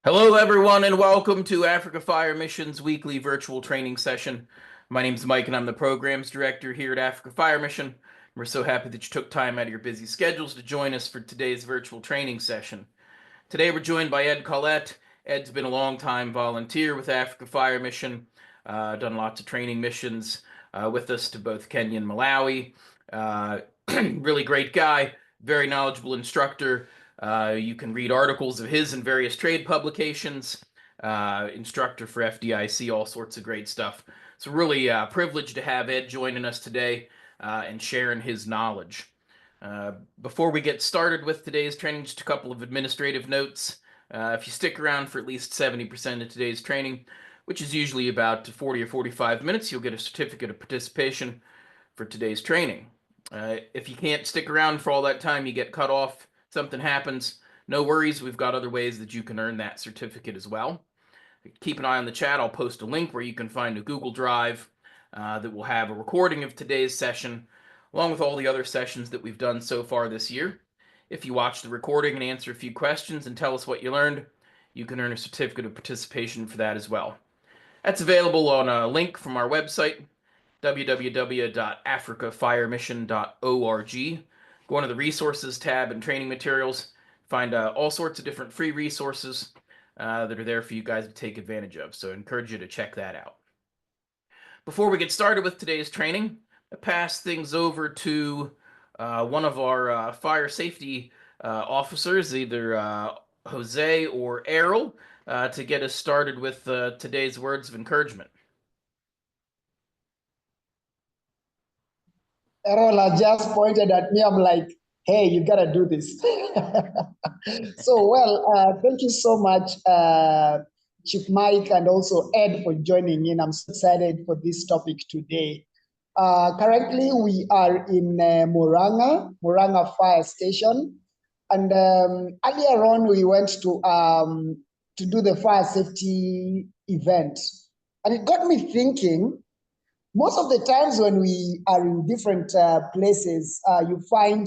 Hello, everyone, and welcome to Africa Fire Mission's weekly virtual training session. My name's Mike, and I'm the programs director here at Africa Fire Mission. We're so happy that you took time out of your busy schedules to join us for today's virtual training session. Today, we're joined by Ed Collet. Ed's been a long-time volunteer with Africa Fire Mission, done lots of training missions with us to both Kenya and Malawi. Really great guy, very knowledgeable instructor. You can read articles of his in various trade publications, instructor for FDIC, all sorts of great stuff. So really privileged to have Ed joining us today and sharing his knowledge. Before we get started with today's training, just a couple of administrative notes. If you stick around for at least 70% of today's training, which is usually about 40 or 45 minutes, you'll get a certificate of participation for today's training. If you can't stick around for all that time, you get cut off, something happens, no worries. We've got other ways that you can earn that certificate as well. Keep an eye on the chat. I'll post a link where you can find a Google Drive that will have a recording of today's session, along with all the other sessions that we've done so far this year. If you watch the recording and answer a few questions and tell us what you learned, you can earn a certificate of participation for that as well. That's available on a link from our website, www.africafiremission.org. Go into the resources tab and training materials, find all sorts of different free resources that are there for you guys to take advantage of. So I encourage you to check that out. Before we get started with today's training, I pass things over to one of our fire safety officers, either Jose or Errol, to get us started with today's words of encouragement. Errol just pointed at me. I'm like, hey, you got to do this. Thank you so much, Chief Mike, and also Ed for joining in. I'm so excited for this topic today. Currently, we are in Muranga Fire Station. And earlier on, we went to do the fire safety event. And it got me thinking, most of the times when we are in different places, you find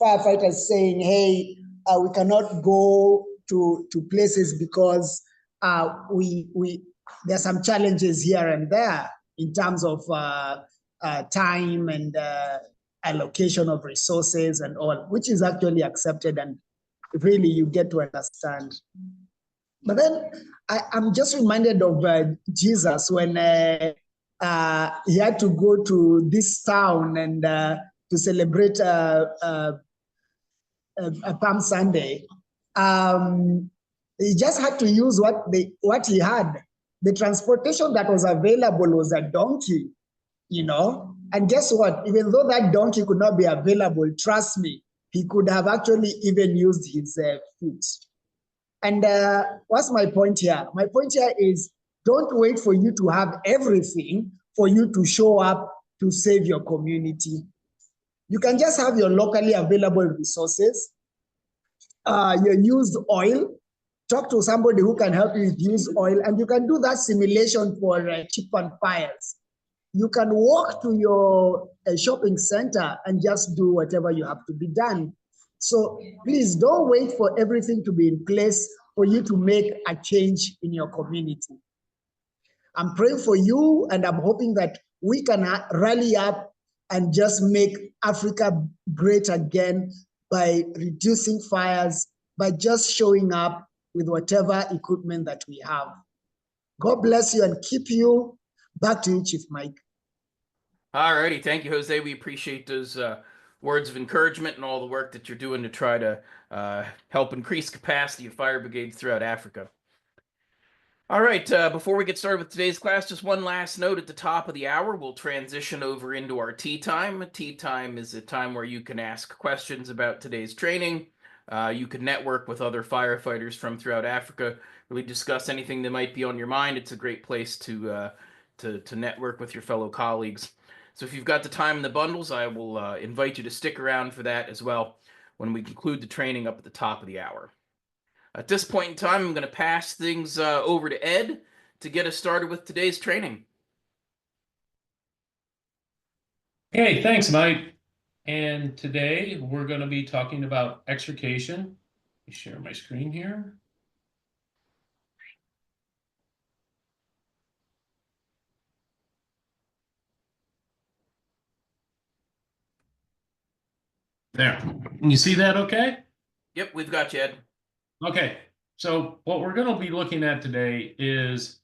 firefighters saying, hey, we cannot go to places because there's some challenges here and there in terms of time and allocation of resources and all, which is actually accepted and really you get to understand. But then I'm just reminded of Jesus when he had to go to this town and to celebrate a Palm Sunday. He just had to use what he had. The transportation that was available was a donkey, you know. And guess what? Even though that donkey could not be available, trust me, he could have actually even used his feet. And what's my point here? My point here is, don't wait for you to have everything for you to show up to save your community. You can just have your locally available resources, your used oil. Talk to somebody who can help you with used oil, and you can do that simulation for cheap on fires. You can walk to your shopping center and just do whatever you have to be done. So please don't wait for everything to be in place for you to make a change in your community. I'm praying for you, and I'm hoping that we can rally up and just make Africa great again by reducing fires, by just showing up with whatever equipment that we have. God bless you and keep you. Back to you, Chief Mike. All righty. Thank you, Jose. We appreciate those words of encouragement and all the work that you're doing to try to help increase capacity of fire brigades throughout Africa. All right, before we get started with today's class, just one last note at the top of the hour. We'll transition over into our tea time. Tea time is a time where you can ask questions about today's training. You can network with other firefighters from throughout Africa, really discuss anything that might be on your mind. It's a great place to network with your fellow colleagues. So if you've got the time in the bundles, I will invite you to stick around for that as well when we conclude the training up at the top of the hour. At this point in time, I'm going to pass things over to Ed to get us started with today's training. Okay, thanks, Mike. And today we're going to be talking about extrication. Let me share my screen here. There. Can you see that okay? Yep, we've got you, Ed. Okay. So what we're going to be looking at today is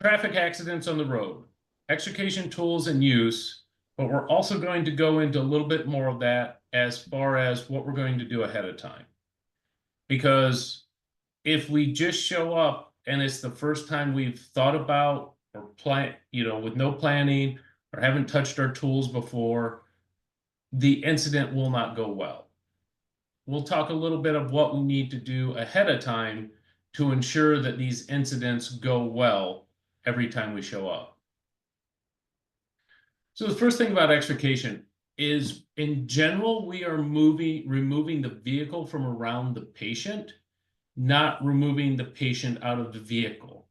traffic accidents on the road, extrication tools and use, but we're also going to go into a little bit more of that as far as what we're going to do ahead of time. Because if we just show up and it's the first time we've thought about or plan, with no planning or haven't touched our tools before, the incident will not go well. We'll talk a little bit of what we need to do ahead of time to ensure that these incidents go well every time we show up. So the first thing about extrication is, in general, we are removing the vehicle from around the patient, not removing the patient out of the vehicle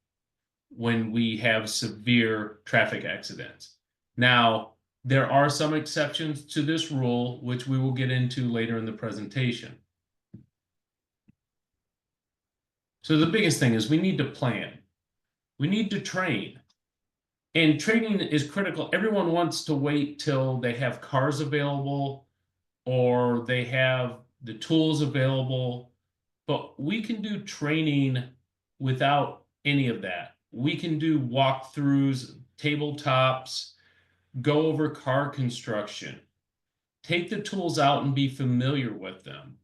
when we have severe traffic accidents. Now, there are some exceptions to this rule, which we will get into later in the presentation. So the biggest thing is we need to plan. We need to train. And training is critical. Everyone wants to wait till they have cars available or they have the tools available, but we can do training without any of that. We can do walkthroughs, tabletops, go over car construction, take the tools out and be familiar with them.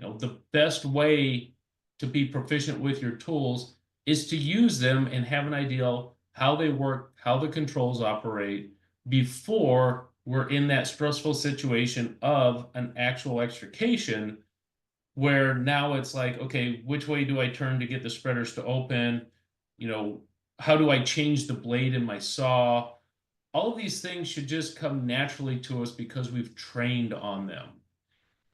The best way to be proficient with your tools is to use them and have an idea how they work, how the controls operate before we're in that stressful situation of an actual extrication, where now it's like, okay, which way do I turn to get the spreaders to open? How do I change the blade in my saw? All of these things should just come naturally to us because we've trained on them.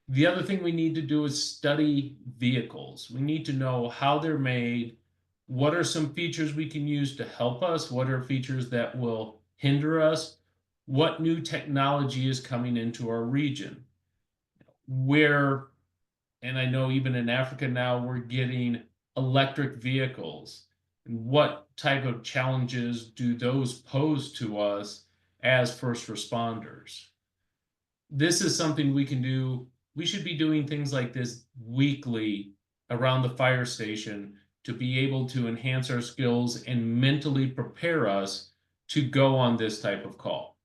The other thing we need to do is study vehicles. We need to know how they're made. What are some features we can use to help us? What are features that will hinder us? What new technology is coming into our region? And I know even in Africa now, we're getting electric vehicles. And what type of challenges do those pose to us as first responders? This is something we can do. We should be doing things like this weekly around the fire station to be able to enhance our skills and mentally prepare us to go on this type of call.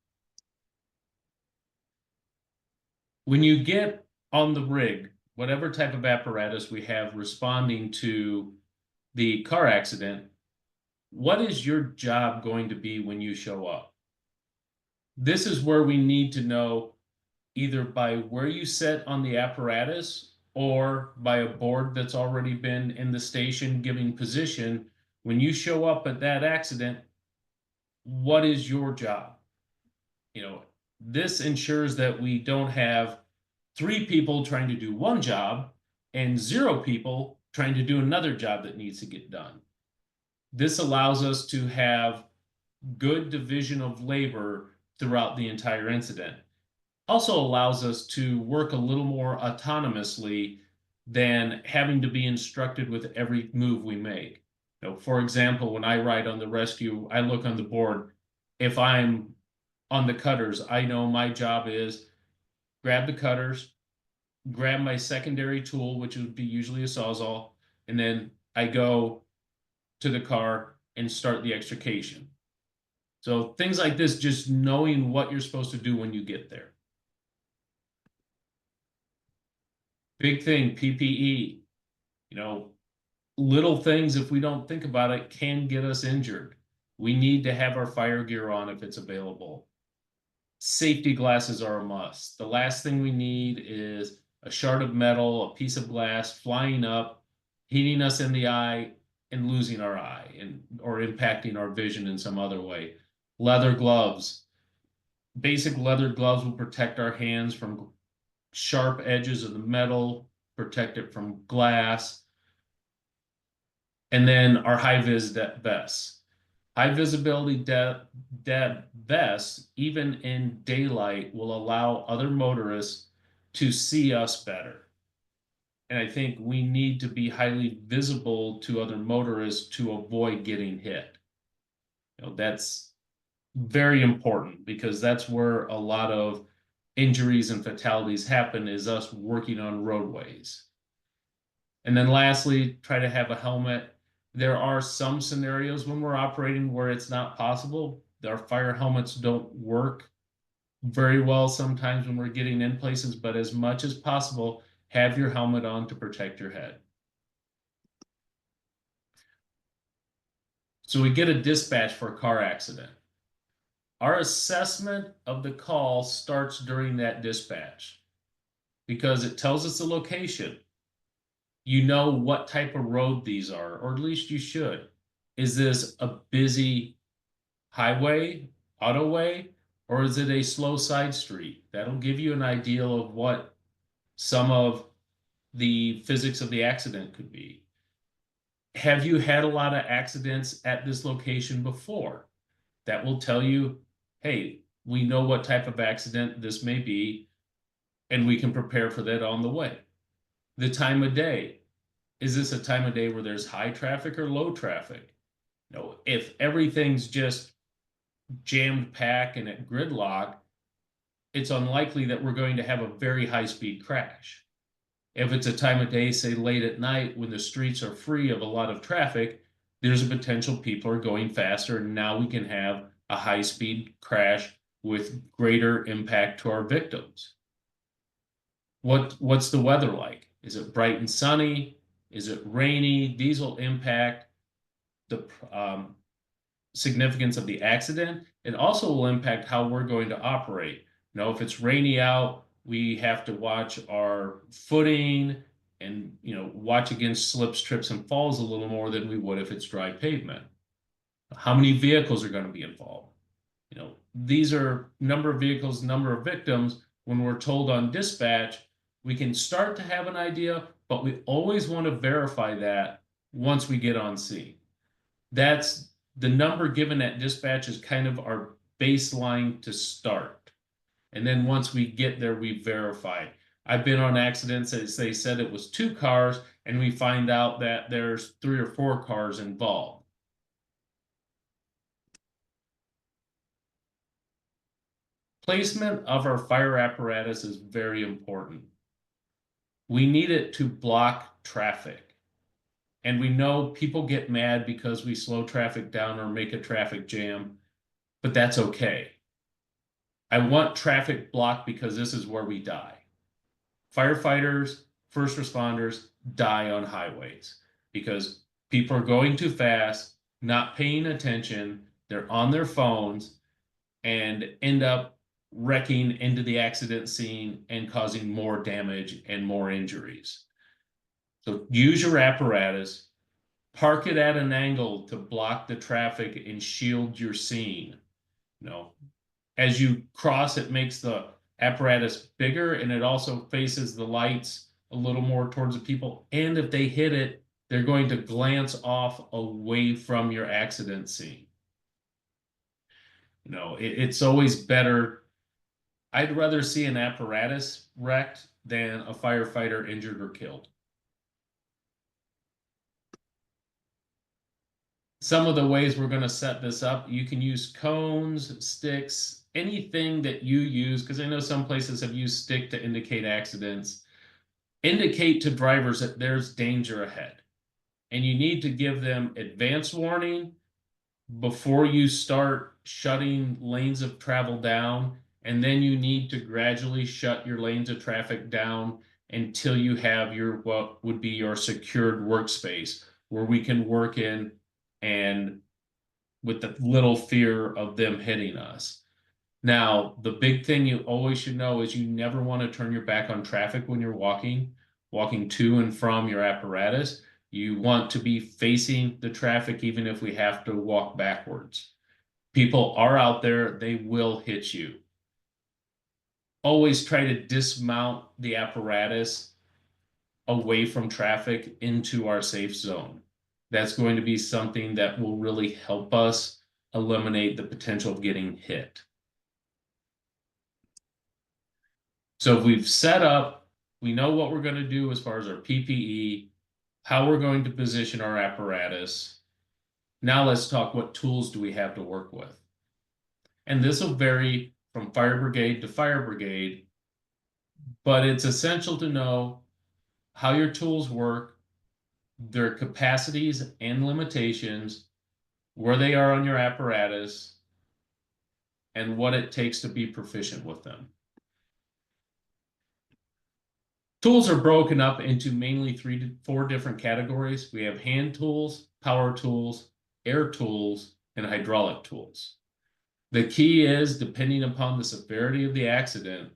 When you get on the rig, whatever type of apparatus we have responding to the car accident, what is your job going to be when you show up? This is where we need to know, either by where you sit on the apparatus or by a board that's already been in the station giving position. When you show up at that accident, what is your job? This ensures that we don't have 3 people trying to do one job and 0 people trying to do another job that needs to get done. This allows us to have good division of labor throughout the entire incident. Also allows us to work a little more autonomously than having to be instructed with every move we make. For example, when I ride on the rescue, I look on the board. If I'm on the cutters, I know my job is grab the cutters, grab my secondary tool, which would be usually a sawzall, and then I go to the car and start the extrication. So things like this, just knowing what you're supposed to do when you get there. Big thing, PPE. Little things, if we don't think about it, can get us injured. We need to have our fire gear on if it's available. Safety glasses are a must. The last thing we need is a shard of metal, a piece of glass flying up, hitting us in the eye and losing our eye or impacting our vision in some other way. Leather gloves. Basic leather gloves will protect our hands from sharp edges of the metal, protect it from glass. And then our high-vis vests. High visibility vests, even in daylight, will allow other motorists to see us better. And I think we need to be highly visible to other motorists to avoid getting hit. That's very important because that's where a lot of injuries and fatalities happen, is us working on roadways. And then lastly, try to have a helmet. There are some scenarios when we're operating where it's not possible. Our fire helmets don't work very well sometimes when we're getting in places, but as much as possible, have your helmet on to protect your head. So we get a dispatch for a car accident. Our assessment of the call starts during that dispatch because it tells us the location. You know what type of road these are, or at least you should. Is this a busy highway, autoway, or is it a slow side street? That'll give you an idea of what some of the physics of the accident could be. Have you had a lot of accidents at this location before? That will tell you, hey, we know what type of accident this may be, and we can prepare for that on the way. The time of day. Is this a time of day where there's high traffic or low traffic? No, if everything's just jammed packed and at gridlock, it's unlikely that we're going to have a very high-speed crash. If it's a time of day, say late at night, when the streets are free of a lot of traffic, there's a potential people are going faster, and now we can have a high-speed crash with greater impact to our victims. What's the weather like? Is it bright and sunny? Is it rainy? These will impact the significance of the accident. It also will impact how we're going to operate. You know, if it's rainy out, we have to watch our footing and, you know, watch against slips, trips, and falls a little more than we would if it's dry pavement. How many vehicles are going to be involved? You know, these are number of vehicles, number of victims. When we're told on dispatch, we can start to have an idea, but we always want to verify that once we get on scene. That's the number given at dispatch is kind of our baseline to start. And then once we get there, we verify. I've been on accidents as they said it was 2 cars, and we find out that there's 3 or 4 cars involved. Placement of our fire apparatus is very important. We need it to block traffic. And we know people get mad because we slow traffic down or make a traffic jam, but that's okay. I want traffic blocked because this is where we die. Firefighters, first responders die on highways because people are going too fast, not paying attention, they're on their phones, and end up wrecking into the accident scene and causing more damage and more injuries. So use your apparatus, park it at an angle to block the traffic and shield your scene. You know, as you cross, it makes the apparatus bigger, and it also faces the lights a little more towards the people. And if they hit it, they're going to glance off away from your accident scene. You know, it's always better. I'd rather see an apparatus wrecked than a firefighter injured or killed. Some of the ways we're going to set this up, you can use cones, sticks, anything that you use, because I know some places have used stick to indicate accidents. Indicate to drivers that there's danger ahead. And you need to give them advance warning before you start shutting lanes of travel down. And then you need to gradually shut your lanes of traffic down until you have your what would be your secured workspace where we can work in and with the little fear of them hitting us. Now, the big thing you always should know is you never want to turn your back on traffic when you're walking to and from your apparatus. You want to be facing the traffic even if we have to walk backwards. People are out there, they will hit you. Always try to dismount the apparatus away from traffic into our safe zone. That's going to be something that will really help us eliminate the potential of getting hit. So if we've set up, we know what we're going to do as far as our PPE, how we're going to position our apparatus. Now let's talk what tools do we have to work with. And this will vary from fire brigade to fire brigade, but it's essential to know how your tools work, their capacities and limitations, where they are on your apparatus, and what it takes to be proficient with them. Tools are broken up into mainly 3 to 4 different categories. We have hand tools, power tools, air tools, and hydraulic tools. The key is, depending upon the severity of the accident,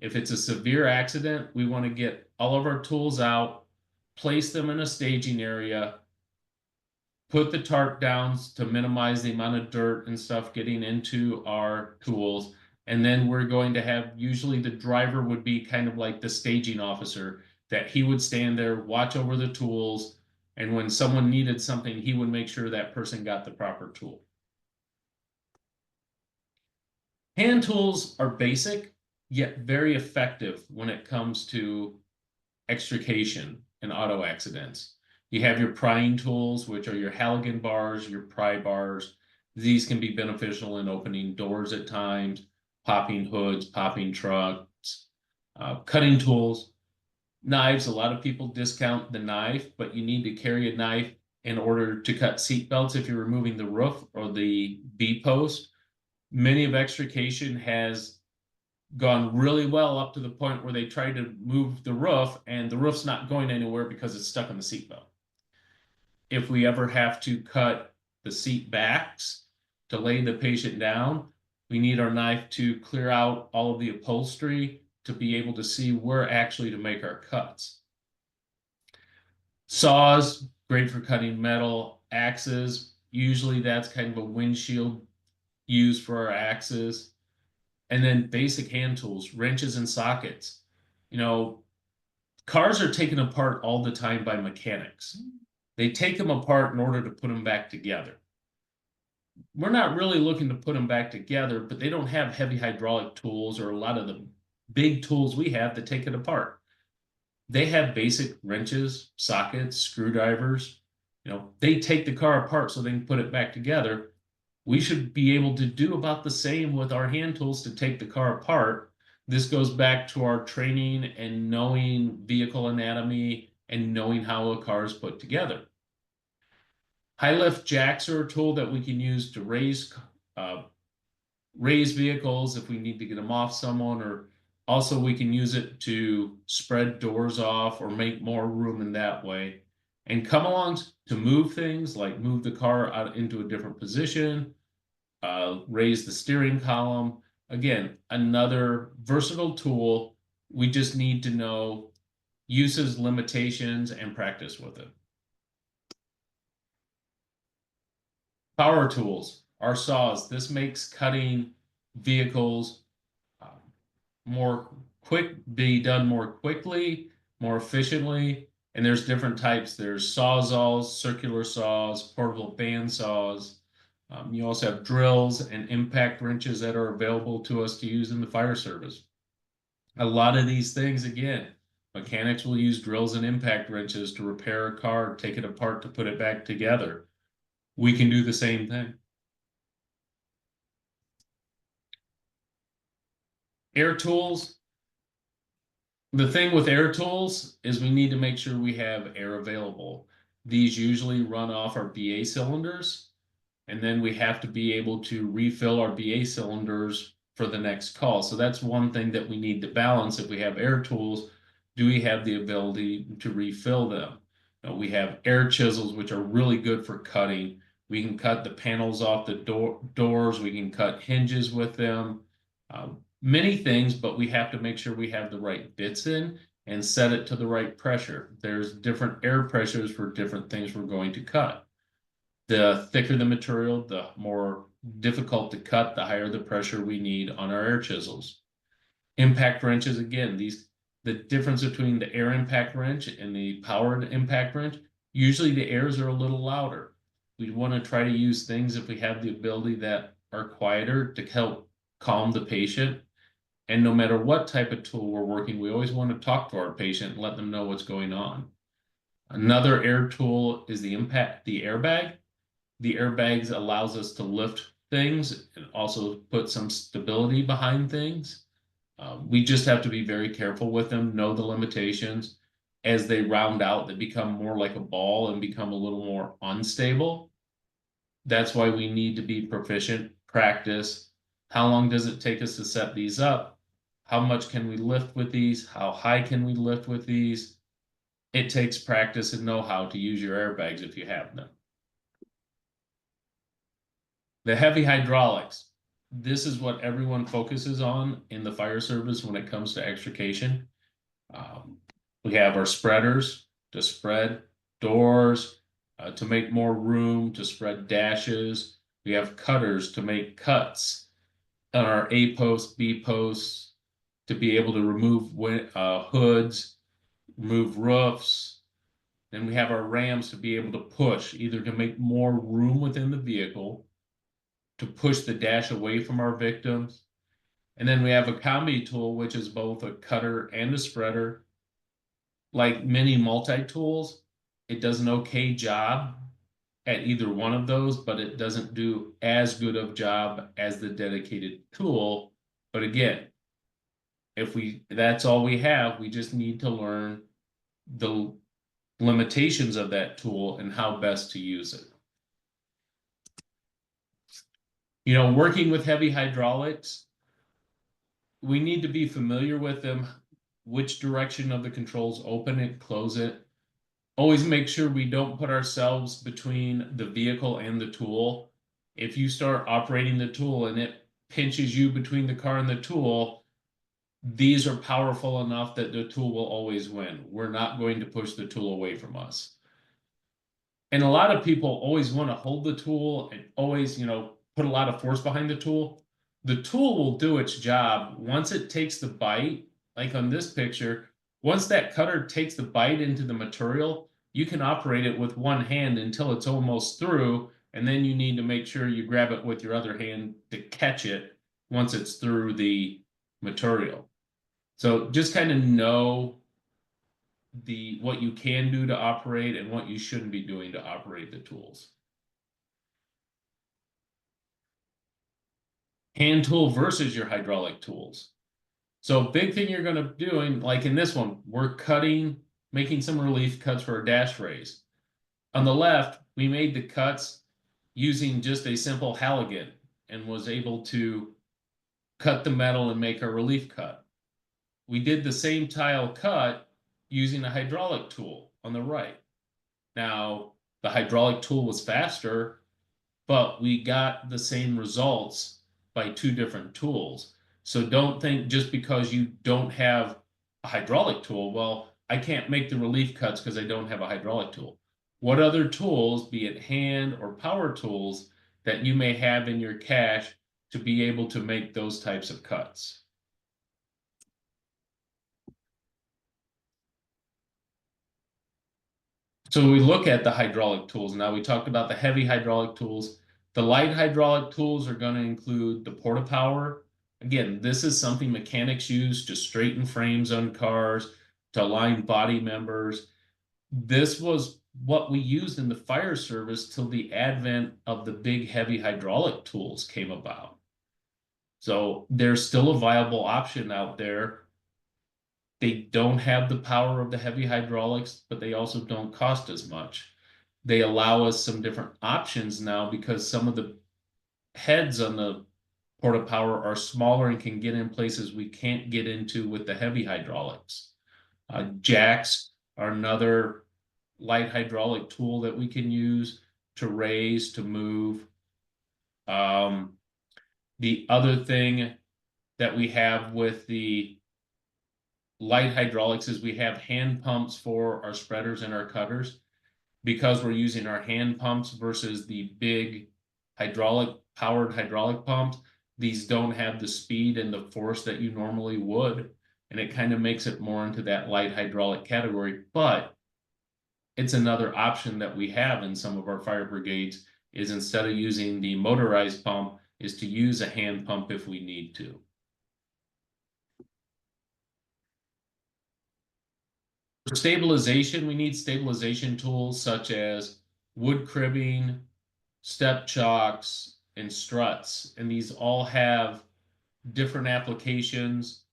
if it's a severe accident, we want to get all of our tools out, place them in a staging area, put the tarp down to minimize the amount of dirt and stuff getting into our tools. And then we're going to have, usually the driver would be kind of like the staging officer, that he would stand there, watch over the tools, and when someone needed something, he would make sure that person got the proper tool. Hand tools are basic, yet very effective when it comes to extrication and auto accidents. You have your prying tools, which are your Halligan bars, your pry bars. These can be beneficial in opening doors at times, popping hoods, popping trucks, cutting tools. Knives, a lot of people discount the knife, but you need to carry a knife in order to cut seat belts if you're removing the roof or the B-post. Many of extrication has gone really well up to the point where they try to move the roof and the roof's not going anywhere because it's stuck on the seatbelt. If we ever have to cut the seat backs to lay the patient down, we need our knife to clear out all of the upholstery to be able to see where actually to make our cuts. Saws, great for cutting metal. Axes, usually that's kind of a windshield used for our axes. And then basic hand tools, wrenches and sockets. You know, cars are taken apart all the time by mechanics. They take them apart in order to put them back together. We're not really looking to put them back together, but they don't have heavy hydraulic tools or a lot of the big tools we have to take it apart. They have basic wrenches, sockets, screwdrivers. You know, they take the car apart so they can put it back together. We should be able to do about the same with our hand tools to take the car apart. This goes back to our training and knowing vehicle anatomy and knowing how a car is put together. High lift jacks are a tool that we can use to raise vehicles if we need to get them off someone, or also we can use it to spread doors off or make more room in that way. And come along to move things, like move the car out into a different position, raise the steering column. Again, another versatile tool. We just need to know uses, limitations, and practice with it. Power tools, our saws. This makes cutting vehicles be done more quickly, more efficiently. And there's different types. There's sawzalls, circular saws, portable band saws. You also have drills and impact wrenches that are available to us to use in the fire service. A lot of these things, again, mechanics will use drills and impact wrenches to repair a car, take it apart to put it back together. We can do the same thing. Air tools. The thing with air tools is we need to make sure we have air available. These usually run off our BA cylinders, and then we have to be able to refill our BA cylinders for the next call. So that's one thing that we need to balance. If we have air tools, do we have the ability to refill them? Now, we have air chisels, which are really good for cutting. We can cut the panels off the doors. We can cut hinges with them. Many things, but we have to make sure we have the right bits in and set it to the right pressure. There's different air pressures for different things we're going to cut. The thicker the material, the more difficult to cut, the higher the pressure we need on our air chisels. Impact wrenches, again, the difference between the air impact wrench and the powered impact wrench, usually the airs are a little louder. We want to try to use things, if we have the ability, that are quieter to help calm the patient. And no matter what type of tool we're working, we always want to talk to our patient and let them know what's going on. Another air tool is the airbag. The airbags allows us to lift things and also put some stability behind things. We just have to be very careful with them, know the limitations. As they round out, they become more like a ball and become a little more unstable. That's why we need to be proficient, practice. How long does it take us to set these up? How much can we lift with these? How high can we lift with these? It takes practice and know-how to use your airbags if you have them. The heavy hydraulics. This is what everyone focuses on in the fire service when it comes to extrication. We have our spreaders to spread doors, to make more room, to spread dashes. We have cutters to make cuts on our A posts, B posts, to be able to remove hoods, remove roofs. Then we have our rams to be able to push, either to make more room within the vehicle, to push the dash away from our victims. And then we have a combi tool, which is both a cutter and a spreader. Like many multi-tools, it does an okay job at either one of those, but it doesn't do as good of a job as the dedicated tool. But again, if that's all we have, we just need to learn the limitations of that tool and how best to use it. You know, working with heavy hydraulics, we need to be familiar with them, which direction of the controls, open it, close it. Always make sure we don't put ourselves between the vehicle and the tool. If you start operating the tool and it pinches you between the car and the tool, these are powerful enough that the tool will always win. We're not going to push the tool away from us. And a lot of people always want to hold the tool and always, put a lot of force behind the tool. The tool will do its job once it takes the bite, like on this picture. Once that cutter takes the bite into the material, you can operate it with one hand until it's almost through, and then you need to make sure you grab it with your other hand to catch it once it's through the material. So just kind of know what you can do to operate and what you shouldn't be doing to operate the tools. Hand tool versus your hydraulic tools. So big thing you're going to be doing, like in this one, we're making some relief cuts for a dash raise. On the left, we made the cuts using just a simple Halligan and was able to cut the metal and make a relief cut. We did the same tile cut using a hydraulic tool on the right. Now, the hydraulic tool was faster, but we got the same results by two different tools. So don't think just because you don't have a hydraulic tool, well, I can't make the relief cuts because I don't have a hydraulic tool. What other tools, be it hand or power tools, that you may have in your cache to be able to make those types of cuts? So we look at the hydraulic tools. Now we talked about the heavy hydraulic tools. The light hydraulic tools are going to include the porta power. Again, this is something mechanics use to straighten frames on cars, to align body members. This was what we used in the fire service till the advent of the big heavy hydraulic tools came about. So there's still a viable option out there. They don't have the power of the heavy hydraulics, but they also don't cost as much. They allow us some different options now because some of the heads on the porta power are smaller and can get in places we can't get into with the heavy hydraulics. Jacks are another light hydraulic tool that we can use to raise, to move. The other thing that we have with the light hydraulics is we have hand pumps for our spreaders and our cutters. Because we're using our hand pumps versus the big powered hydraulic pumps, these don't have the speed and the force that you normally would. And it kind of makes it more into that light hydraulic category. But it's another option that we have in some of our fire brigades is instead of using the motorized pump is to use a hand pump if we need to. For stabilization, we need stabilization tools such as wood cribbing, step chocks, and struts, and these all have different applications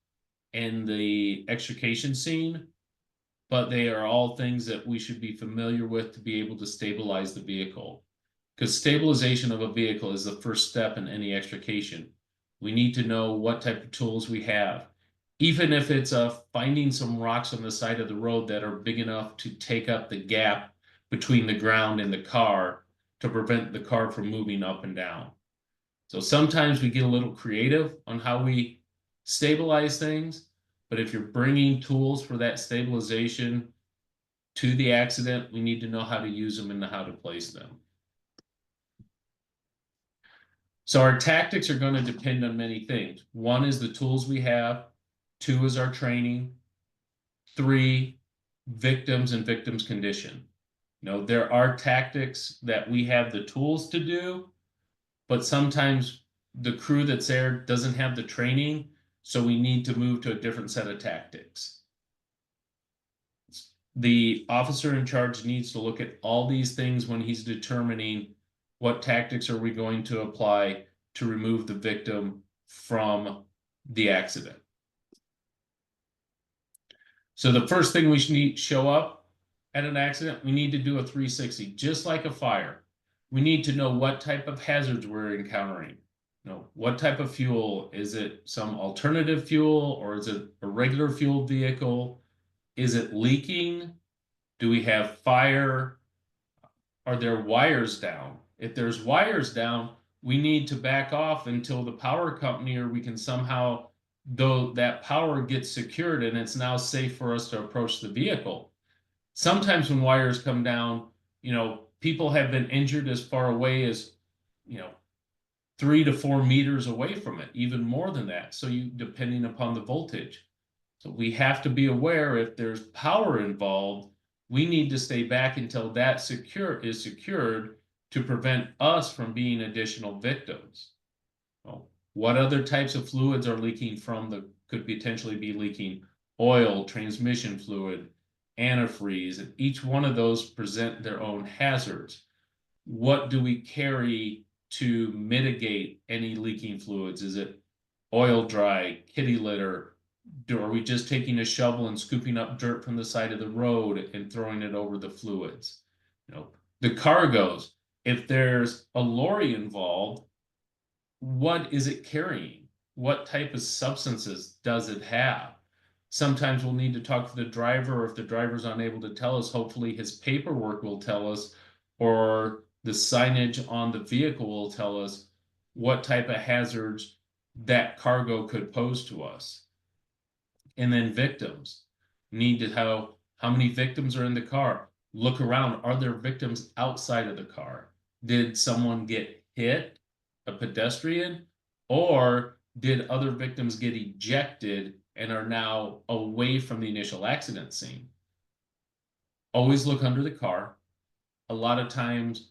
in the extrication scene, but they are all things that we should be familiar with to be able to stabilize the vehicle. Because stabilization of a vehicle is the first step in any extrication. We need to know what type of tools we have. Even if it's finding some rocks on the side of the road that are big enough to take up the gap between the ground and the car to prevent the car from moving up and down. So sometimes we get a little creative on how we stabilize things, but if you're bringing tools for that stabilization to the accident, we need to know how to use them and how to place them. So our tactics are going to depend on many things. One is the tools we have. 2 is our training. 3, victims and victims' condition. You know, there are tactics that we have the tools to do, but sometimes the crew that's there doesn't have the training, so we need to move to a different set of tactics. The officer in charge needs to look at all these things when he's determining what tactics are we going to apply to remove the victim from the accident. So the first thing we should show up at an accident, we need to do a 360, just like a fire. We need to know what type of hazards we're encountering. You know, what type of fuel? Is it some alternative fuel, or is it a regular fuel vehicle? Is it leaking? Do we have fire? Are there wires down? If there's wires down, we need to back off until the power company, or we can somehow, though that power gets secured and it's now safe for us to approach the vehicle. Sometimes when wires come down, you know, people have been injured as far away as, you know, 3 to 4 meters away from it, even more than that. So depending upon the voltage. So we have to be aware if there's power involved, we need to stay back until that is secured to prevent us from being additional victims. Well, what other types of fluids are leaking could potentially be leaking? Oil, transmission fluid, antifreeze, and each one of those present their own hazards. What do we carry to mitigate any leaking fluids? Is it oil dry, kitty litter? Are we just taking a shovel and scooping up dirt from the side of the road and throwing it over the fluids? You know, the cargoes, if there's a lorry involved, what is it carrying? What type of substances does it have? Sometimes we'll need to talk to the driver, or if the driver's unable to tell us, hopefully his paperwork will tell us, or the signage on the vehicle will tell us what type of hazards that cargo could pose to us. And then victims. Need to know how many victims are in the car. Look around. Are there victims outside of the car? Did someone get hit, a pedestrian? Or did other victims get ejected and are now away from the initial accident scene? Always look under the car. A lot of times,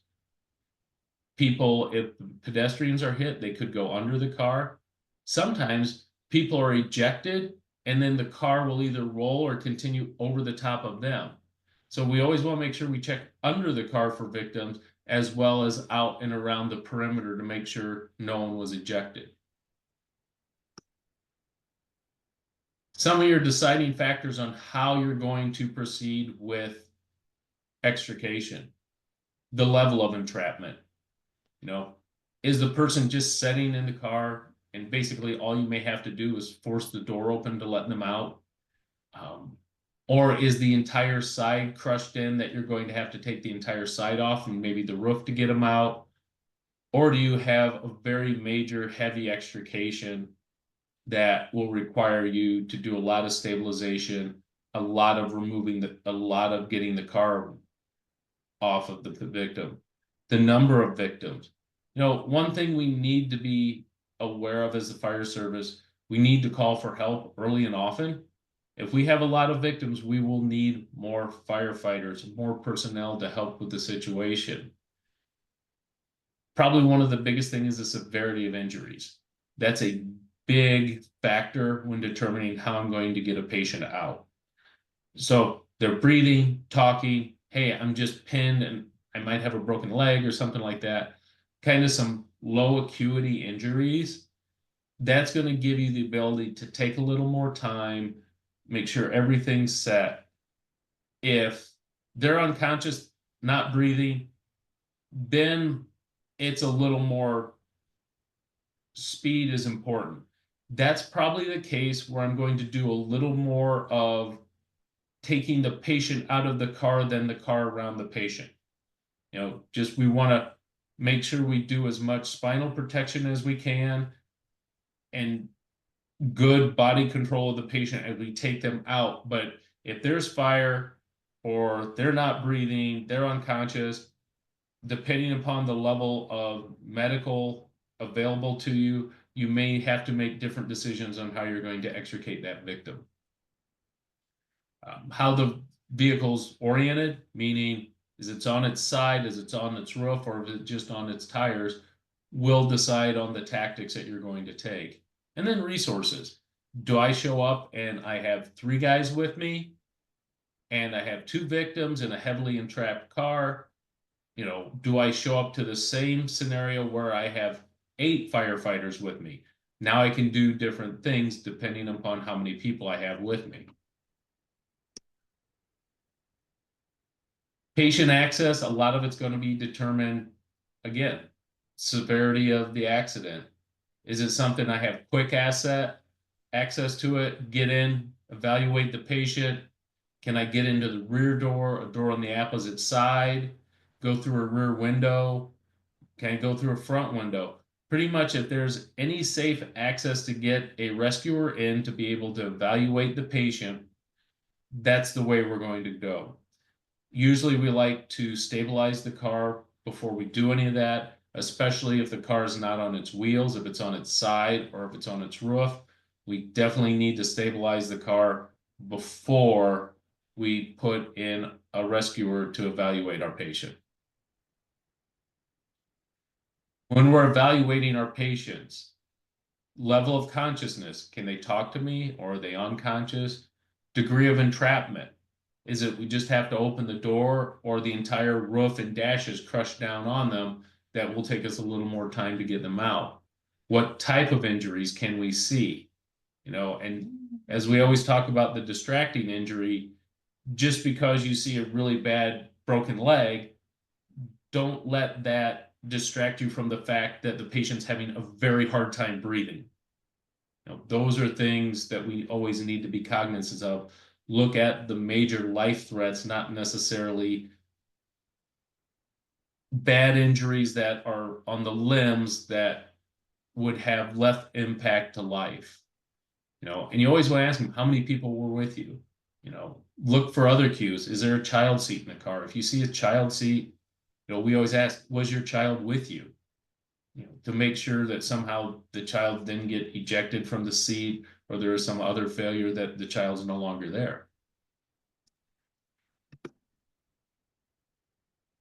if pedestrians are hit, they could go under the car. Sometimes people are ejected, and then the car will either roll or continue over the top of them. So we always want to make sure we check under the car for victims, as well as out and around the perimeter to make sure no one was ejected. Some of your deciding factors on how you're going to proceed with extrication. The level of entrapment. You know, is the person just sitting in the car and basically all you may have to do is force the door open to let them out? Or is the entire side crushed in that you're going to have to take the entire side off and maybe the roof to get them out? Or do you have a very major heavy extrication that will require you to do a lot of stabilization, a lot of getting the car off of the victim, the number of victims? You know, one thing we need to be aware of as the fire service, we need to call for help early and often. If we have a lot of victims, we will need more firefighters, more personnel to help with the situation. Probably one of the biggest things is the severity of injuries. That's a big factor when determining how I'm going to get a patient out. So they're breathing, talking, hey, I'm just pinned and I might have a broken leg or something like that. kind of some low acuity injuries, that's going to give you the ability to take a little more time, make sure everything's set. If they're unconscious, not breathing, then it's a little more speed is important. That's probably the case where I'm going to do a little more of taking the patient out of the car than the car around the patient. You know, just we want to make sure we do as much spinal protection as we can and good body control of the patient as we take them out. But if there's fire or they're not breathing, they're unconscious, depending upon the level of medical available to you, you may have to make different decisions on how you're going to extricate that victim. How the vehicle's oriented, meaning is it's on its side, is it's on its roof, or is it just on its tires, will decide on the tactics that you're going to take. And then resources. Do I show up and I have 3 guys with me and I have 2 victims in a heavily entrapped car? You know, do I show up to the same scenario where I have 8 firefighters with me? Now I can do different things depending upon how many people I have with me. Patient access, a lot of it's going to be determined, again, severity of the accident. Is it something I have quick access to it, get in, evaluate the patient? Can I get into the rear door, a door on the opposite side, go through a rear window? Can I go through a front window? Pretty much if there's any safe access to get a rescuer in to be able to evaluate the patient, that's the way we're going to go. Usually we like to stabilize the car before we do any of that, especially if the car is not on its wheels, if it's on its side or if it's on its roof. We definitely need to stabilize the car before we put in a rescuer to evaluate our patient. When we're evaluating our patients, level of consciousness, can they talk to me or are they unconscious? Degree of entrapment. Is it we just have to open the door or the entire roof and dash is crushed down on them that will take us a little more time to get them out? What type of injuries can we see? You know, and as we always talk about the distracting injury, just because you see a really bad broken leg, don't let that distract you from the fact that the patient's having a very hard time breathing. You know, those are things that we always need to be cognizant of. Look at the major life threats, not necessarily bad injuries that are on the limbs that would have less impact to life. You know, and you always want to ask them, how many people were with you? You know, look for other cues. Is there a child seat in the car? If you see a child seat, you know, we always ask, was your child with you? You know, to make sure that somehow the child didn't get ejected from the seat or there is some other failure that the child's no longer there.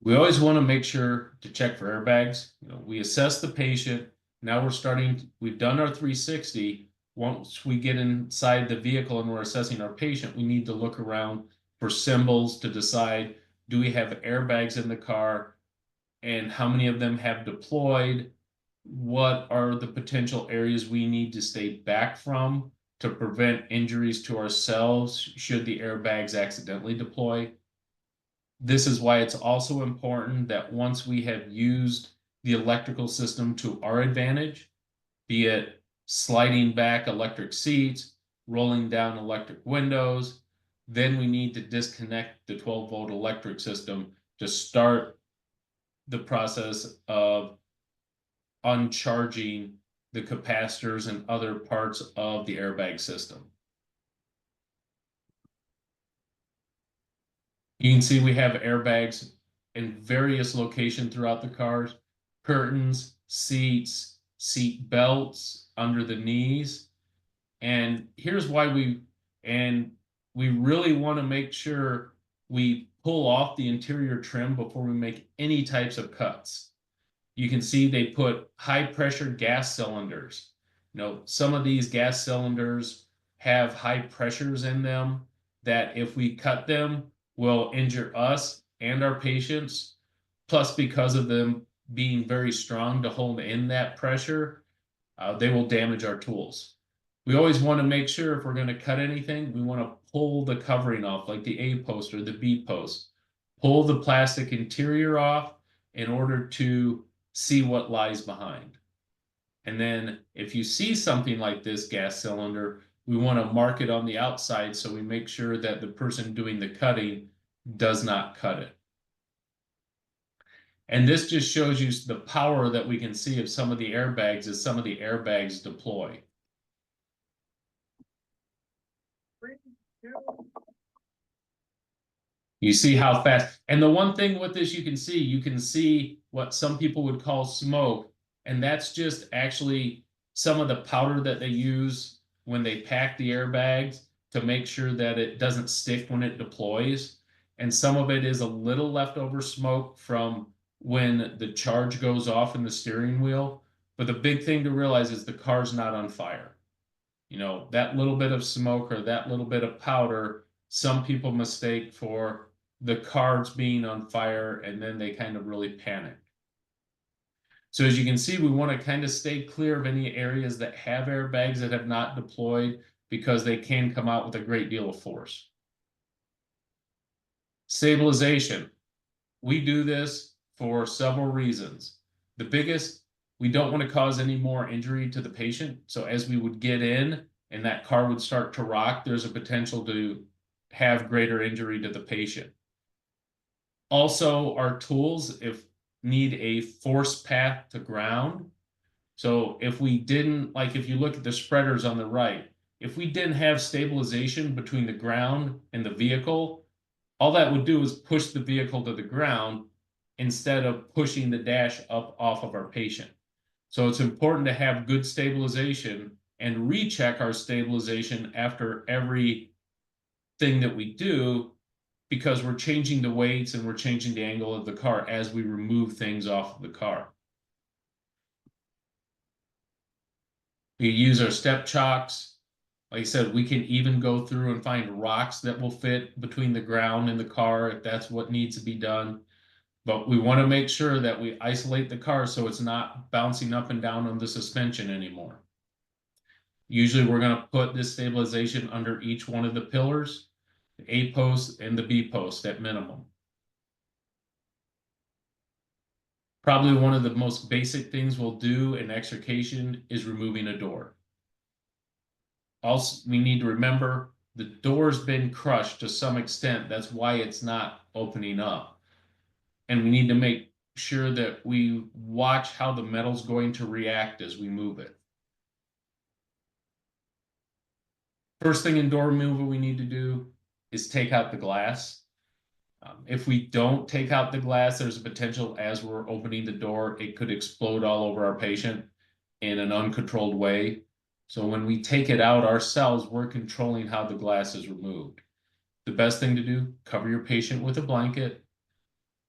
We always want to make sure to check for airbags. You know, we assess the patient. Now we've done our 360. Once we get inside the vehicle and we're assessing our patient, we need to look around for symbols to decide, do we have airbags in the car and how many of them have deployed? What are the potential areas we need to stay back from to prevent injuries to ourselves should the airbags accidentally deploy? This is why it's also important that once we have used the electrical system to our advantage, be it sliding back electric seats, rolling down electric windows, then we need to disconnect the 12-volt electric system to start the process of uncharging the capacitors and other parts of the airbag system. You can see we have airbags in various locations throughout the cars, curtains, seats, seat belts under the knees. And here's why we really want to make sure we pull off the interior trim before we make any types of cuts. You can see they put high pressure gas cylinders. You know, some of these gas cylinders have high pressures in them that if we cut them will injure us and our patients. Plus, because of them being very strong to hold in that pressure, they will damage our tools. We always want to make sure if we're going to cut anything, we want to pull the covering off, like the A post or the B post. Pull the plastic interior off in order to see what lies behind. And then if you see something like this gas cylinder, we want to mark it on the outside so we make sure that the person doing the cutting does not cut it. And this just shows you the power that we can see of some of the airbags as some of the airbags deploy. You see how fast, and the one thing with this you can see what some people would call smoke, and that's just actually some of the powder that they use when they pack the airbags to make sure that it doesn't stick when it deploys. And some of it is a little leftover smoke from when the charge goes off in the steering wheel. But the big thing to realize is the car's not on fire. You know, that little bit of smoke or that little bit of powder, some people mistake for the cards being on fire, and then they kind of really panic. So as you can see, we want to kind of stay clear of any areas that have airbags that have not deployed, because they can come out with a great deal of force. Stabilization. We do this for several reasons. The biggest, we don't want to cause any more injury to the patient. So as we would get in and that car would start to rock, there's a potential to have greater injury to the patient. Also, our tools need a force path to ground. So if we didn't, like if you look at the spreaders on the right, if we didn't have stabilization between the ground and the vehicle, all that would do is push the vehicle to the ground instead of pushing the dash up off of our patient. So it's important to have good stabilization and recheck our stabilization after every thing that we do, because we're changing the weights and we're changing the angle of the car as we remove things off of the car. We use our step chocks. Like I said, we can even go through and find rocks that will fit between the ground and the car if that's what needs to be done. But we want to make sure that we isolate the car so it's not bouncing up and down on the suspension anymore. Usually we're going to put this stabilization under each one of the pillars, the A post and the B post at minimum. Probably one of the most basic things we'll do in extrication is removing a door. Also, we need to remember the door's been crushed to some extent. That's why it's not opening up. And we need to make sure that we watch how the metal's going to react as we move it. First thing in door removal we need to do is take out the glass. If we don't take out the glass, there's a potential as we're opening the door, it could explode all over our patient in an uncontrolled way. So when we take it out ourselves, we're controlling how the glass is removed. The best thing to do, cover your patient with a blanket.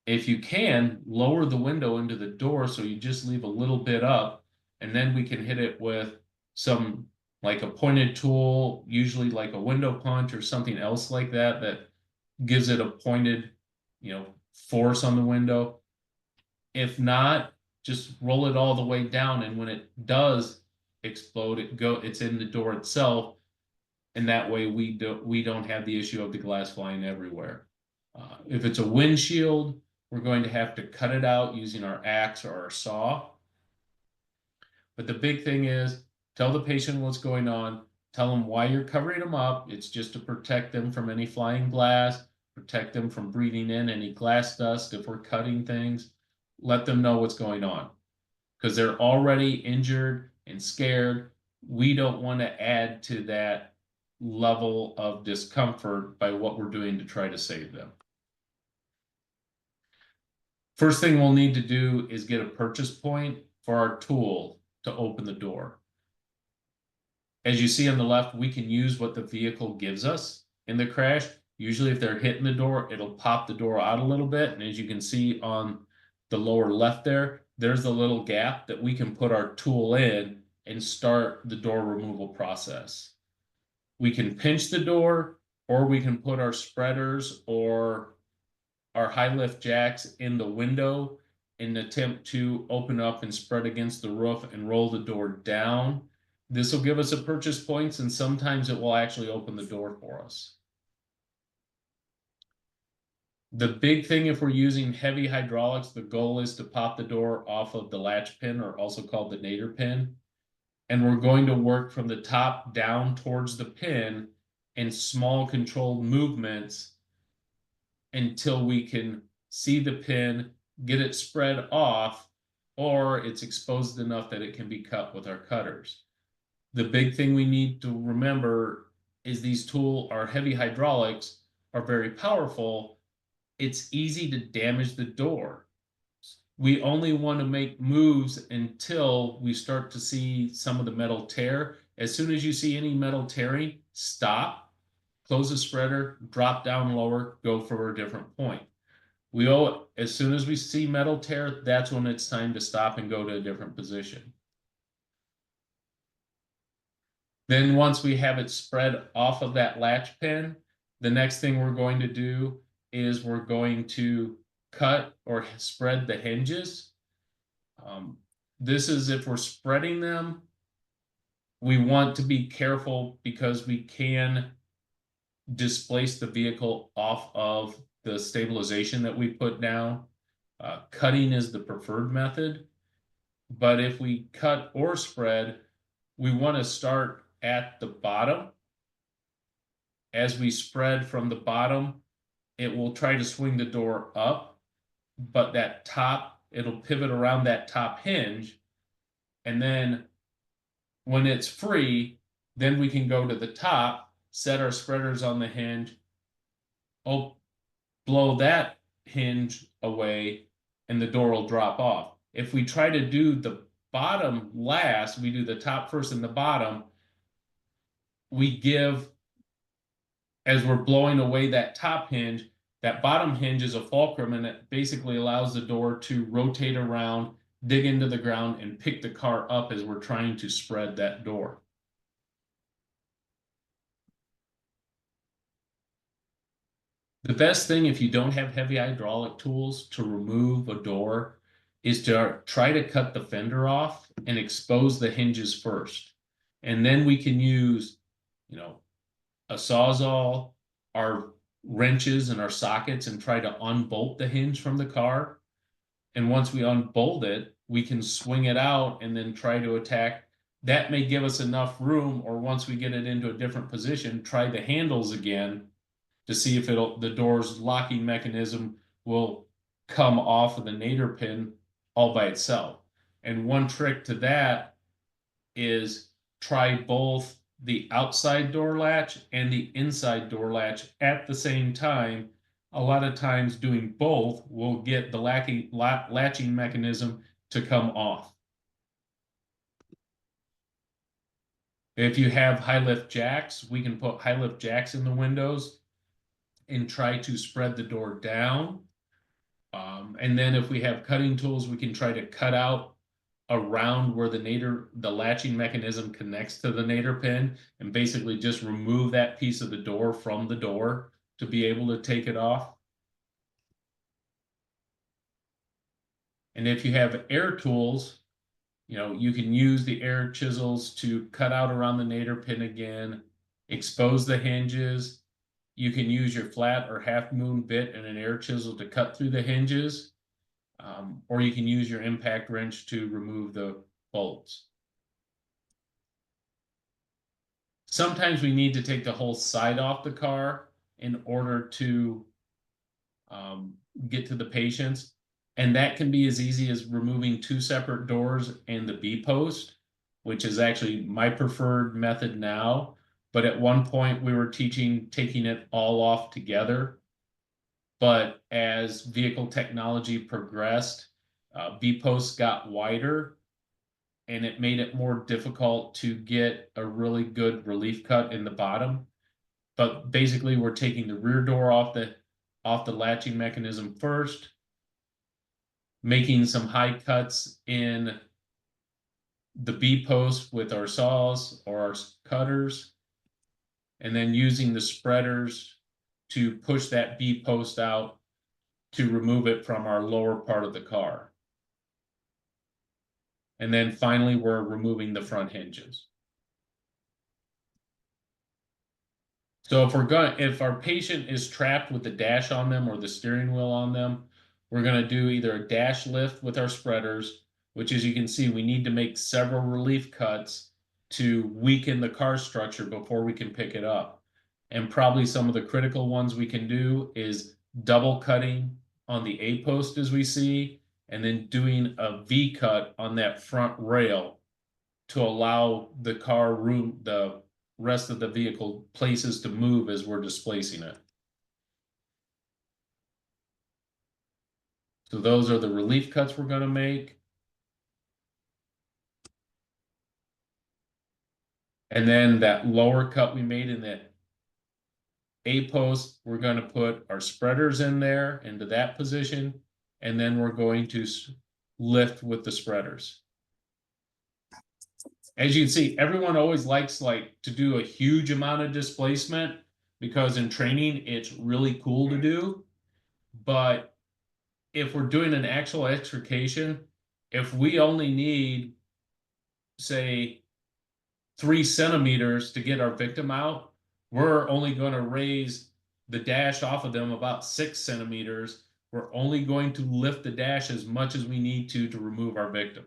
If you can, lower the window into the door so you just leave a little bit up, and then we can hit it with some, like a pointed tool, usually like a window punch or something else like that, that gives it a pointed, force on the window. If not, just roll it all the way down, and when it does explode, it's in the door itself, and that way we don't have the issue of the glass flying everywhere. If it's a windshield, we're going to have to cut it out using our axe or our saw. But the big thing is, tell the patient what's going on, tell them why you're covering them up. It's just to protect them from any flying glass, protect them from breathing in any glass dust if we're cutting things. Let them know what's going on, because they're already injured and scared. We don't want to add to that level of discomfort by what we're doing to try to save them. First thing we'll need to do is get a purchase point for our tool to open the door. As you see on the left, we can use what the vehicle gives us in the crash. Usually if they're hitting the door, it'll pop the door out a little bit. And as you can see on the lower left there's a little gap that we can put our tool in and start the door removal process. We can pinch the door, or we can put our spreaders or our high lift jacks in the window and attempt to open up and spread against the roof and roll the door down. This will give us a purchase points, and sometimes it will actually open the door for us. The big thing, if we're using heavy hydraulics, the goal is to pop the door off of the latch pin, or also called the nadir pin. And we're going to work from the top down towards the pin in small controlled movements until we can see the pin, get it spread off, or it's exposed enough that it can be cut with our cutters. The big thing we need to remember is these our heavy hydraulics are very powerful. It's easy to damage the door. We only want to make moves until we start to see some of the metal tear. As soon as you see any metal tearing, stop, close the spreader, drop down lower, go for a different point. As soon as we see metal tear, that's when it's time to stop and go to a different position. Then once we have it spread off of that latch pin, the next thing we're going to do is we're going to cut or spread the hinges. This is if we're spreading them, we want to be careful because we can displace the vehicle off of the stabilization that we put down. Cutting is the preferred method, but if we cut or spread, we want to start at the bottom. As we spread from the bottom, it will try to swing the door up, but that top, it'll pivot around that top hinge. And then when it's free, then we can go to the top, set our spreaders on the hinge, blow that hinge away, and the door will drop off. If we try to do the bottom last, we do the top first and the bottom, we give, as we're blowing away that top hinge, that bottom hinge is a fulcrum, and it basically allows the door to rotate around, dig into the ground, and pick the car up as we're trying to spread that door. The best thing, if you don't have heavy hydraulic tools to remove a door, is to try to cut the fender off and expose the hinges first. And then we can use, a Sawzall, our wrenches and our sockets, and try to unbolt the hinge from the car. And once we unbolt it, we can swing it out and then try to attack. That may give us enough room, or once we get it into a different position, try the handles again to see if the door's locking mechanism will come off of the nadir pin all by itself. And one trick to that is try both the outside door latch and the inside door latch at the same time. A lot of times doing both will get the latching mechanism to come off. If you have high lift jacks, we can put high lift jacks in the windows and try to spread the door down. And then if we have cutting tools, we can try to cut out around where the latching mechanism connects to the nadir pin, and basically just remove that piece of the door from the door to be able to take it off. And if you have air tools, you can use the air chisels to cut out around the nadir pin again, expose the hinges. You can use your flat or half moon bit and an air chisel to cut through the hinges. Or you can use your impact wrench to remove the bolts. Sometimes we need to take the whole side off the car in order to get to the patients. And that can be as easy as removing 2 separate doors and the B-post, which is actually my preferred method now. But at one point we were taking it all off together. But as vehicle technology progressed, B-posts got wider, and it made it more difficult to get a really good relief cut in the bottom. But basically, we're taking the rear door off the latching mechanism first, making some high cuts in the B-post with our saws or our cutters, and then using the spreaders to push that B-post out to remove it from our lower part of the car. And then finally, we're removing the front hinges. So if our patient is trapped with the dash on them or the steering wheel on them, we're going to do either a dash lift with our spreaders, which, as you can see, we need to make several relief cuts to weaken the car structure before we can pick it up. And probably some of the critical ones we can do is double cutting on the A post, as we see, and then doing a V cut on that front rail to allow the car room, the rest of the vehicle places to move as we're displacing it. So those are the relief cuts we're going to make. And then that lower cut we made in that A post, we're going to put our spreaders in there into that position, and then we're going to lift with the spreaders. As you can see, everyone always likes to do a huge amount of displacement because in training it's really cool to do. But if we're doing an actual extrication, if we only need, say, 3 centimeters to get our victim out, we're only going to raise the dash off of them about 6 centimeters. We're only going to lift the dash as much as we need to remove our victim.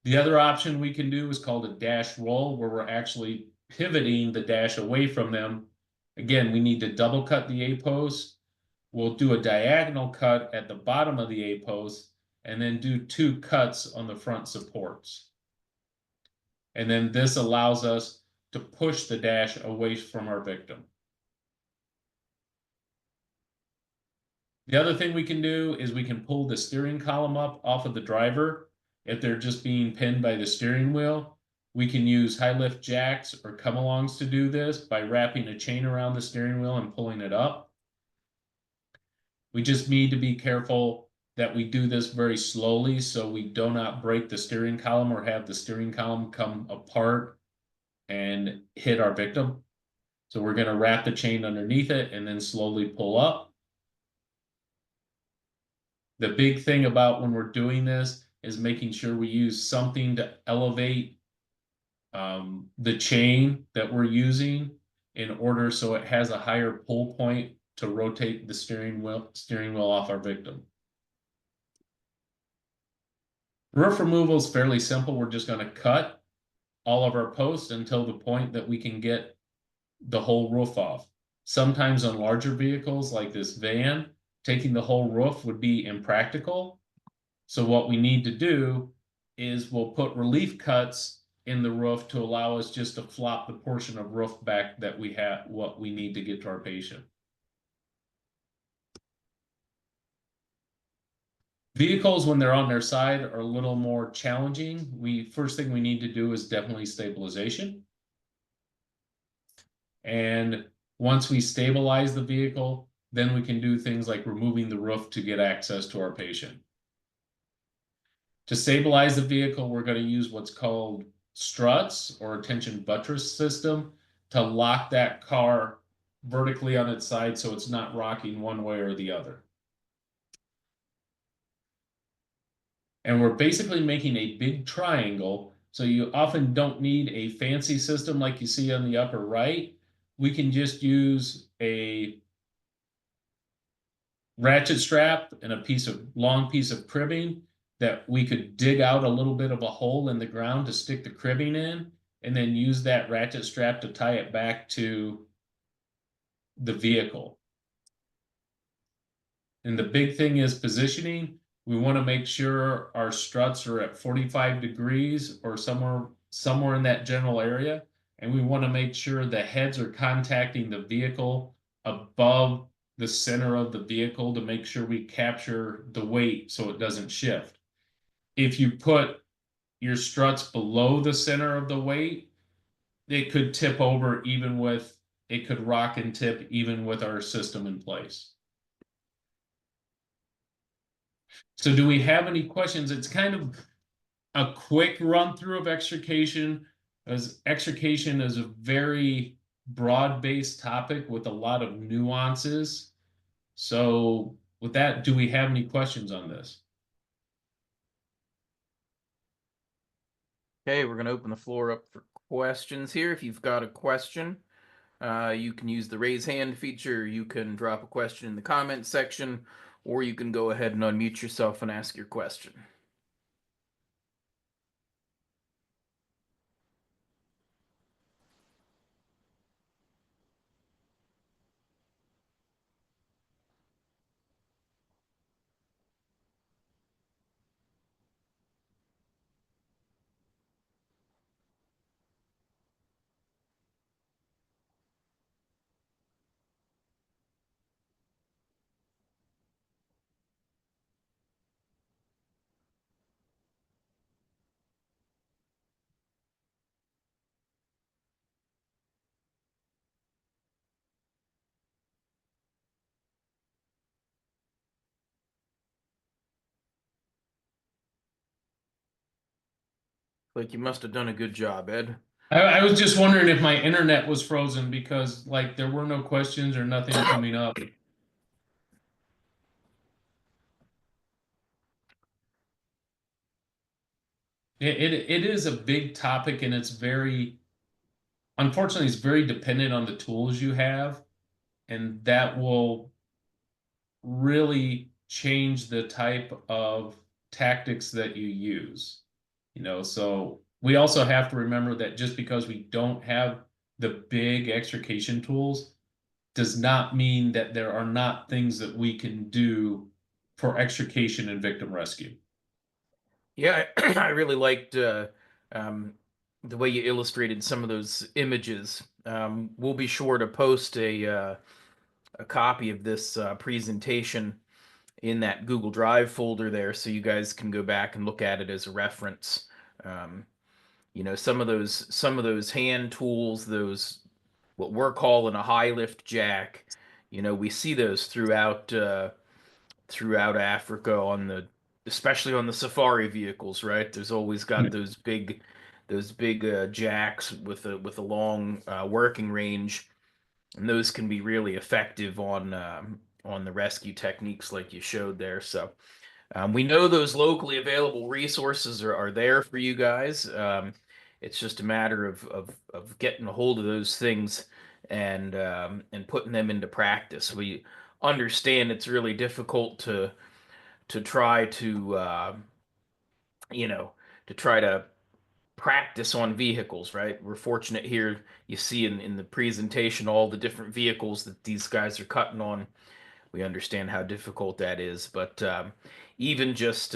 The other option we can do is called a dash roll, where we're actually pivoting the dash away from them. Again, we need to double cut the A post. We'll do a diagonal cut at the bottom of the A post, and then do 2 cuts on the front supports. And then this allows us to push the dash away from our victim. The other thing we can do is we can pull the steering column up off of the driver. If they're just being pinned by the steering wheel, we can use high lift jacks or come-alongs to do this by wrapping a chain around the steering wheel and pulling it up. We just need to be careful that we do this very slowly so we do not break the steering column or have the steering column come apart and hit our victim. So we're going to wrap the chain underneath it and then slowly pull up. The big thing about when we're doing this is making sure we use something to elevate the chain that we're using in order so it has a higher pull point to rotate the steering wheel off our victim. Roof removal is fairly simple. We're just going to cut all of our posts until the point that we can get the whole roof off. Sometimes on larger vehicles like this van, taking the whole roof would be impractical. So what we need to do is we'll put relief cuts in the roof to allow us just to flop the portion of roof back that we have, what we need to get to our patient. Vehicles, when they're on their side, are a little more challenging. First thing we need to do is definitely stabilization. And once we stabilize the vehicle, then we can do things like removing the roof to get access to our patient. To stabilize the vehicle, we're going to use what's called struts or a tension buttress system to lock that car vertically on its side so it's not rocking one way or the other. And we're basically making a big triangle, so you often don't need a fancy system like you see on the upper right. We can just use a ratchet strap and a long piece of cribbing that we could dig out a little bit of a hole in the ground to stick the cribbing in, and then use that ratchet strap to tie it back to the vehicle. And the big thing is positioning. We want to make sure our struts are at 45 degrees or somewhere in that general area. And we want to make sure the heads are contacting the vehicle above the center of the vehicle to make sure we capture the weight so it doesn't shift. If you put your struts below the center of the weight, it could tip over it could rock and tip even with our system in place. So do we have any questions? It's kind of a quick run through of extrication, as extrication is a very broad-based topic with a lot of nuances. So with that, do we have any questions on this? Okay, we're going to open the floor up for questions here. If you've got a question, you can use the raise hand feature. You can drop a question in the comments section, or you can go ahead and unmute yourself and ask your question. Like you must have done a good job, Ed. I was just wondering if my internet was frozen because like there were no questions or nothing coming up. It is a big topic and it's very, unfortunately, it's very dependent on the tools you have, and that will really change the type of tactics that you use. So we also have to remember that just because we don't have the big extrication tools does not mean that there are not things that we can do for extrication and victim rescue. Yeah, I really liked um, the way you illustrated some of those images. We'll be sure to post a copy of this presentation in that Google Drive folder there, so you guys can go back and look at it as a reference. Um, some of those hand tools, those what we're calling a high lift jack. We see those throughout Africa especially on the safari vehicles, right? There's always got those big jacks with a long working range, and those can be really effective on the rescue techniques like you showed there. So we know those locally available resources are there for you guys. It's just a matter of getting a hold of those things and putting them into practice. We understand it's really difficult to try you know, to try to practice on vehicles, right? We're fortunate here. You see in the presentation all the different vehicles that these guys are cutting on. We understand how difficult that is, but even just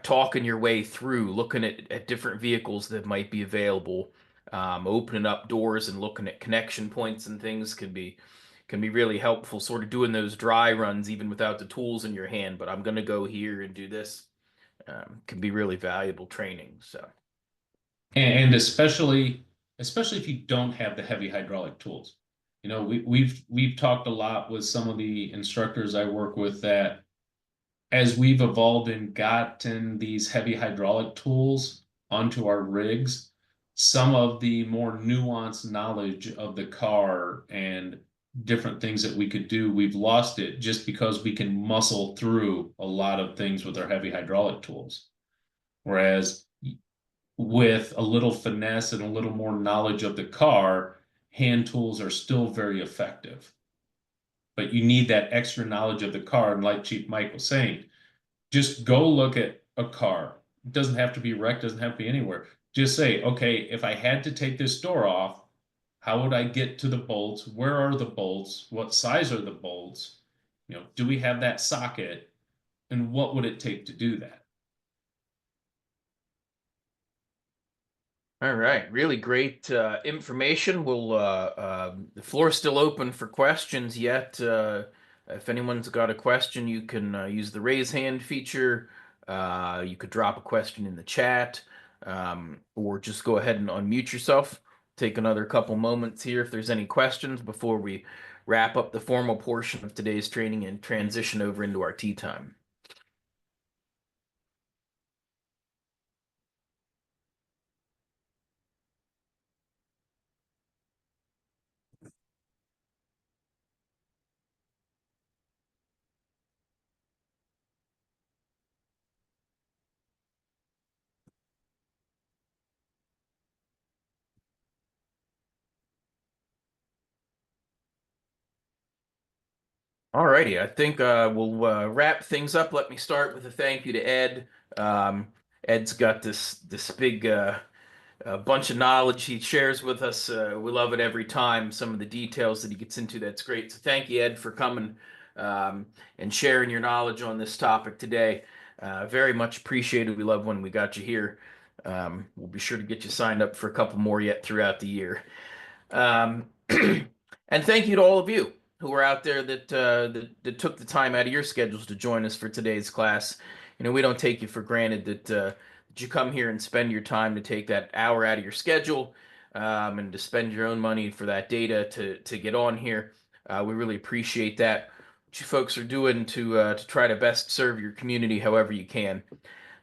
talking your way through, looking at different vehicles that might be available, opening up doors and looking at connection points and things can be really helpful. Sort of doing those dry runs even without the tools in your hand. But I'm going to go here and do this. Can be really valuable training. So. And especially if you don't have the heavy hydraulic tools. We've talked a lot with some of the instructors I work with that as we've evolved and gotten these heavy hydraulic tools onto our rigs, some of the more nuanced knowledge of the car and different things that we could do, we've lost it just because we can muscle through a lot of things with our heavy hydraulic tools. Whereas with a little finesse and a little more knowledge of the car, hand tools are still very effective. But you need that extra knowledge of the car. And like Chief Mike was saying, just go look at a car. It doesn't have to be wrecked, doesn't have to be anywhere. Just say, okay, if I had to take this door off, how would I get to the bolts? Where are the bolts? What size are the bolts? Do we have that socket? And what would it take to do that? All right, really great information. The floor's still open for questions yet. If anyone's got a question, you can use the raise hand feature. You could drop a question in the chat, or just go ahead and unmute yourself. Take another couple moments here if there's any questions before we wrap up the formal portion of today's training and transition over into our tea time. Alrighty, I think we'll wrap things up. Let me start with a thank you to Ed. Um, Ed's got this big bunch of knowledge he shares with us. We love it every time. Some of the details that he gets into, that's great. So thank you, Ed, for coming and sharing your knowledge on this topic today. Very much appreciated. We love when we got you here. We'll be sure to get you signed up for a couple more yet throughout the year. Um, and thank you to all of you who are out there that took the time out of your schedules to join us for today's class. You know, we don't take you for granted that you come here and spend your time to take that hour out of your schedule and to spend your own money for that data to get on here. We really appreciate that. What you folks are doing to try to best serve your community however you can.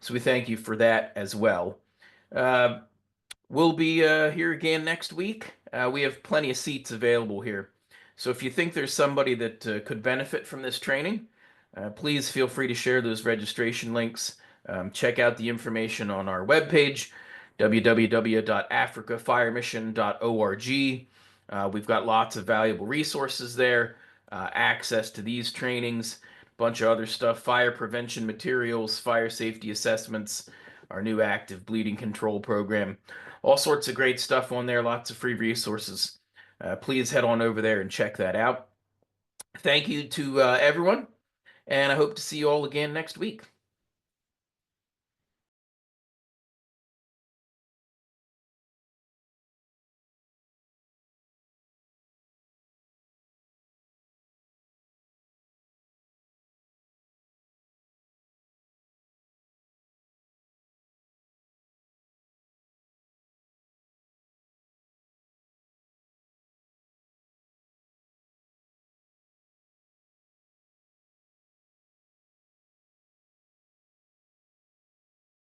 So we thank you for that as well. Uh, We'll be here again next week. We have plenty of seats available here. So if you think there's somebody that could benefit from this training, please feel free to share those registration links. Check out the information on our webpage, www.africafiremission.org. We've got lots of valuable resources there, access to these trainings, a bunch of other stuff, fire prevention materials, fire safety assessments, our new active bleeding control program. All sorts of great stuff on there, lots of free resources. Please head on over there and check that out. Thank you to everyone, and I hope to see you all again next week.